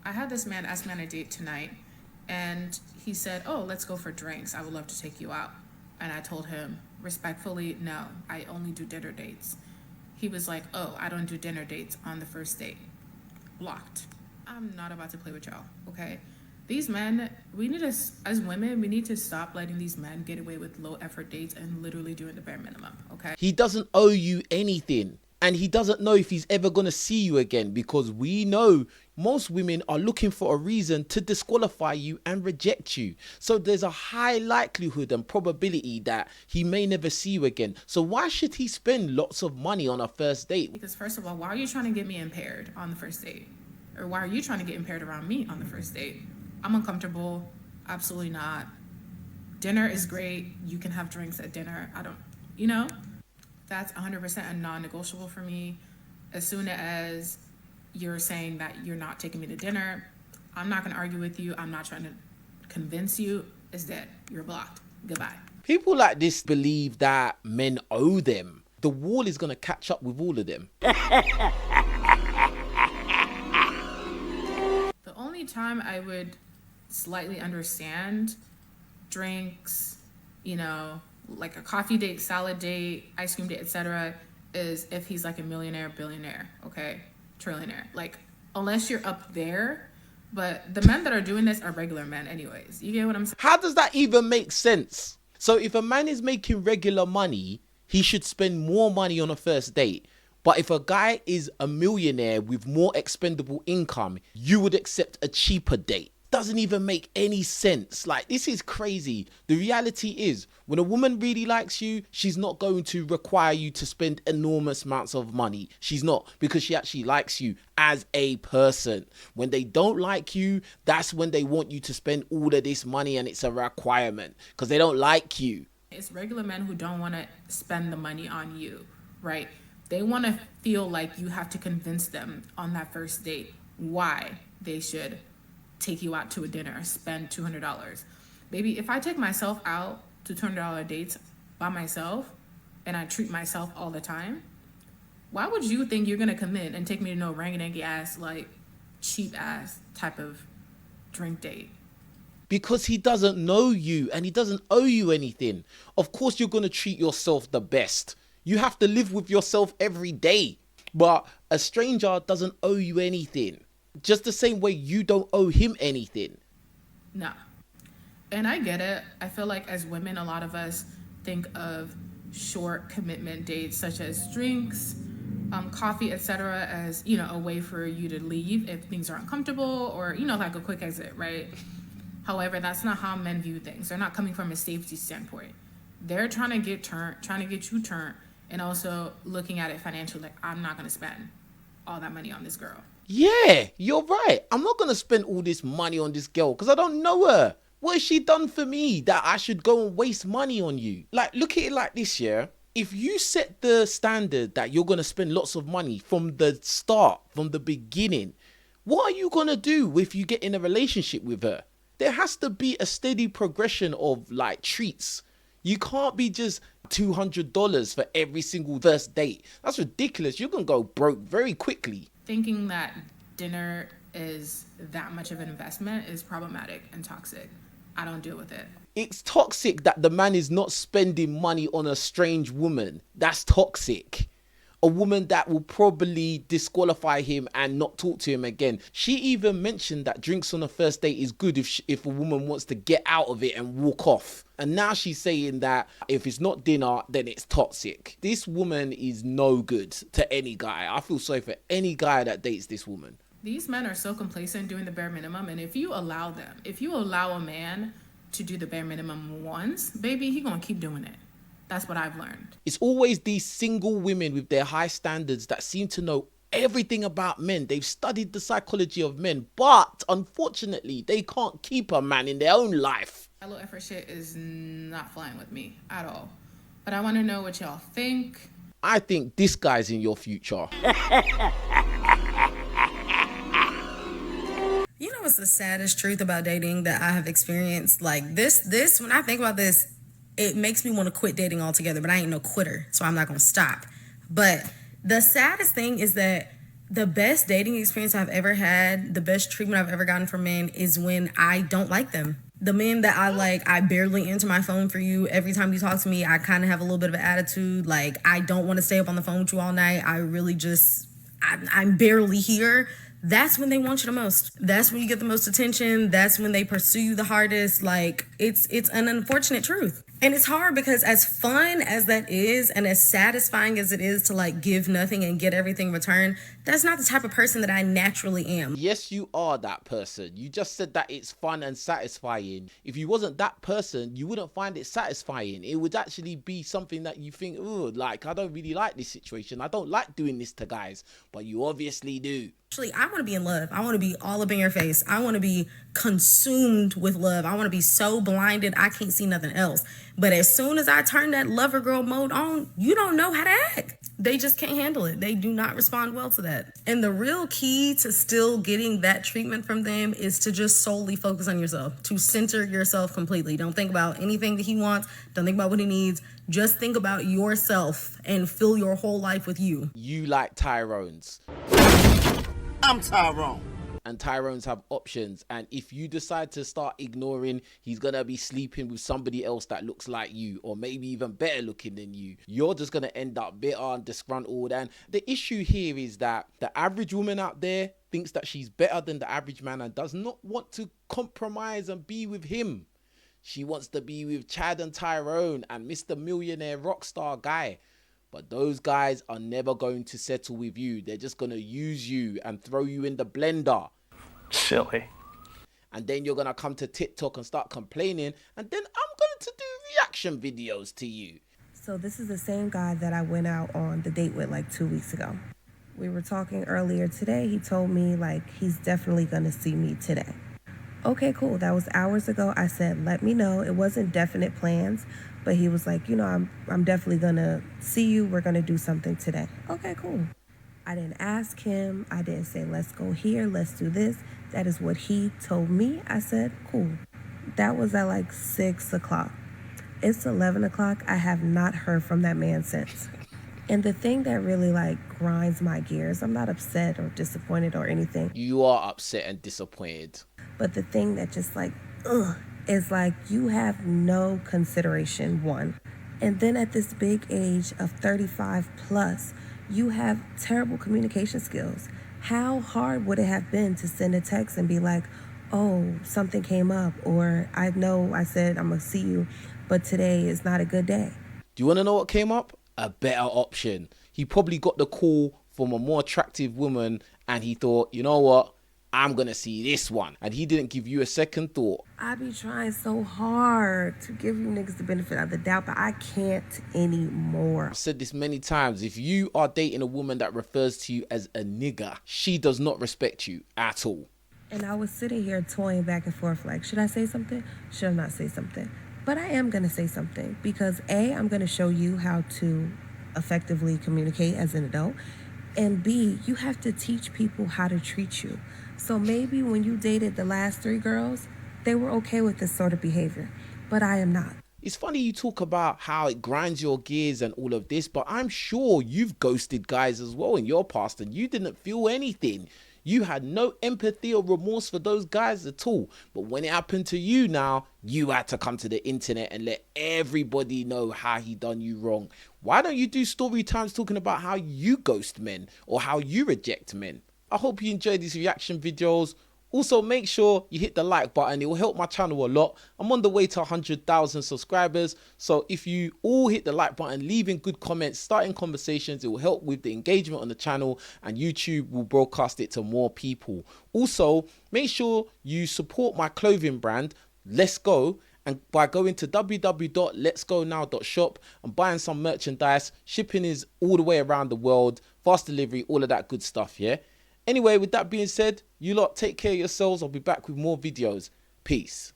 I had this man ask me on a date tonight, and he said, oh, let's go for drinks. I would love to take you out. And I told him, respectfully, no, I only do dinner dates. He was like, oh, I don't do dinner dates on the first date. Blocked. I'm not about to play with y'all, okay? These men, we need to, as women, we need to stop letting these men get away with low effort dates and literally doing the bare minimum, okay? He doesn't owe you anything. And he doesn't know if he's ever going to see you again, because we know most women are looking for a reason to disqualify you and reject you. So there's a high likelihood and probability that he may never see you again. So why should he spend lots of money on a first date? Because first of all, why are you trying to get me impaired on the first date? Or why are you trying to get impaired around me on the first date? I'm uncomfortable. Absolutely not. Dinner is great. You can have drinks at dinner. I don't, you know? That's 100% a non-negotiable for me. As soon as you're saying that you're not taking me to dinner, I'm not going to argue with you. I'm not trying to convince you. It's dead. You're blocked. Goodbye. People like this believe that men owe them. The wall is going to catch up with all of them. The only time I would slightly understand drinks, you know, like a coffee date, salad date, ice cream date, etc., is if he's like a millionaire, billionaire, okay, trillionaire. Like, unless you're up there, but the men that are doing this are regular men anyways. You get what I'm saying? How does that even make sense? So if a man is making regular money, he should spend more money on a first date. But if a guy is a millionaire with more expendable income, you would accept a cheaper date. Doesn't even make any sense. Like, this is crazy. The reality is, when a woman really likes you, she's not going to require you to spend enormous amounts of money. She's not, because she actually likes you as a person. When they don't like you, that's when they want you to spend all of this money, and it's a requirement because they don't like you. It's regular men who don't want to spend the money on you, right? They want to feel like you have to convince them on that first date why they should take you out to a dinner, spend $200. Baby, if I take myself out to $200 dates by myself and I treat myself all the time, why would you think you're going to commit and take me to no rangy-dangy ass, like cheap ass type of drink date? Because he doesn't know you and he doesn't owe you anything. Of course, you're going to treat yourself the best. You have to live with yourself every day. But a stranger doesn't owe you anything. Just the same way you don't owe him anything. No. And I get it. I feel like as women, a lot of us think of short commitment dates such as drinks, coffee, etc., as, you know, a way for you to leave if things are uncomfortable, or, you know, like a quick exit, right? However, that's not how men view things. They're not coming from a safety standpoint. They're trying to get you turned, and also looking at it financially, like, I'm not going to spend all that money on this girl. Yeah, you're right. I'm not going to spend all this money on this girl because I don't know her. What has she done for me that I should go and waste money on you? Like, look at it like this, yeah? If you set the standard that you're going to spend lots of money from the start, from the beginning, what are you going to do if you get in a relationship with her? There has to be a steady progression of, like, treats. You can't be just $200 for every single first date. That's ridiculous. You're going to go broke very quickly. Thinking that dinner is that much of an investment is problematic and toxic. I don't deal with it. It's toxic that the man is not spending money on a strange woman. That's toxic. A woman that will probably disqualify him and not talk to him again. She even mentioned that drinks on a first date is good if a woman wants to get out of it and walk off. And now she's saying that if it's not dinner, then it's toxic. This woman is no good to any guy. I feel sorry for any guy that dates this woman. These men are so complacent doing the bare minimum, and if you allow a man to do the bare minimum once, baby, he gonna keep doing it. That's what I've learned. It's always these single women with their high standards that seem to know everything about men. They've studied the psychology of men, but unfortunately, they can't keep a man in their own life. That low effort shit is not flying with me at all. But I want to know what y'all think. I think this guy's in your future. You know what's the saddest truth about dating that I have experienced? Like this, when I think about this, it makes me want to quit dating altogether, but I ain't no quitter, so I'm not going to stop. But the saddest thing is that The best dating experience I've ever had, the best treatment I've ever gotten from men is when I don't like them. The men that I like, I barely answer my phone for you. Every time you talk to me, I kind of have a little bit of an attitude. Like, I don't want to stay up on the phone with you all night. I really just, I'm barely here. That's when they want you the most. That's when you get the most attention. That's when they pursue you the hardest. Like, it's an unfortunate truth. And it's hard because as fun as that is and as satisfying as it is to like give nothing and get everything returned, that's not the type of person that I naturally am. Yes, you are that person. You just said that it's fun and satisfying. If you wasn't that person, you wouldn't find it satisfying. It would actually be something that you think, oh, like, I don't really like this situation. I don't like doing this to guys, but you obviously do. Actually, I want to be in love. I want to be all up in your face. I want to be consumed with love. I want to be so blinded I can't see nothing else. But as soon as I turn that lover girl mode on, you don't know how to act. They just can't handle it. They do not respond well to that. And the real key to still getting that treatment from them is to just solely focus on yourself, to center yourself completely. Don't think about anything that he wants. Don't think about what he needs. Just think about yourself and fill your whole life with you. You like Tyrones. I'm Tyrone. And Tyrones have options, and if you decide to start ignoring, he's gonna be sleeping with somebody else that looks like you, or maybe even better looking than you. You're just gonna end up bitter and disgruntled. And the issue here is that the average woman out there thinks that she's better than the average man and does not want to compromise and be with him. She wants to be with Chad and Tyrone and Mr. Millionaire Rockstar guy. But those guys are never going to settle with you. They're just going to use you and throw you in the blender. Silly. And then you're going to come to TikTok and start complaining. And then I'm going to do reaction videos to you. So this is the same guy that I went out on the date with like 2 weeks ago. We were talking earlier today. He told me like he's definitely going to see me today. Okay, cool. That was hours ago. I said, let me know. It wasn't definite plans. But he was like, you know, I'm definitely going to see you. We're going to do something today. Okay, cool. I didn't ask him. I didn't say, let's go here. Let's do this. That is what he told me. I said, cool. That was at like 6 o'clock. It's 11 o'clock. I have not heard from that man since. And the thing that really like grinds my gears, I'm not upset or disappointed or anything. You are upset and disappointed. But the thing that just like, is like you have no consideration, one. And then at this big age of 35 plus, you have terrible communication skills. How hard would it have been to send a text and be like, oh, something came up, or I know I said I'm gonna see you, but today is not a good day. Do you want to know what came up? A better option. He probably got the call from a more attractive woman and he thought, you know what? I'm going to see this one. And he didn't give you a second thought. I be trying so hard to give you niggas the benefit of the doubt, but I can't anymore. I've said this many times. If you are dating a woman that refers to you as a nigger, she does not respect you at all. And I was sitting here toying back and forth like, should I say something? Should I not say something? But I am going to say something because A, I'm going to show you how to effectively communicate as an adult. And B, you have to teach people how to treat you. So maybe when you dated the last 3 girls, they were okay with this sort of behavior, but I am not. It's funny you talk about how it grinds your gears and all of this, but I'm sure you've ghosted guys as well in your past and you didn't feel anything. You had no empathy or remorse for those guys at all. But when it happened to you now, you had to come to the internet and let everybody know how he done you wrong. Why don't you do story times talking about how you ghost men or how you reject men? I hope you enjoyed these reaction videos. Also, make sure you hit the like button. It will help my channel a lot. I'm on the way to 100,000 subscribers. So if you all hit the like button, leaving good comments, starting conversations, it will help with the engagement on the channel and YouTube will broadcast it to more people. Also, make sure you support my clothing brand, Let's Go, and by going to www.letsgonow.shop and buying some merchandise. Shipping is all the way around the world, fast delivery, all of that good stuff, yeah? Anyway, with that being said, you lot take care of yourselves. I'll be back with more videos. Peace.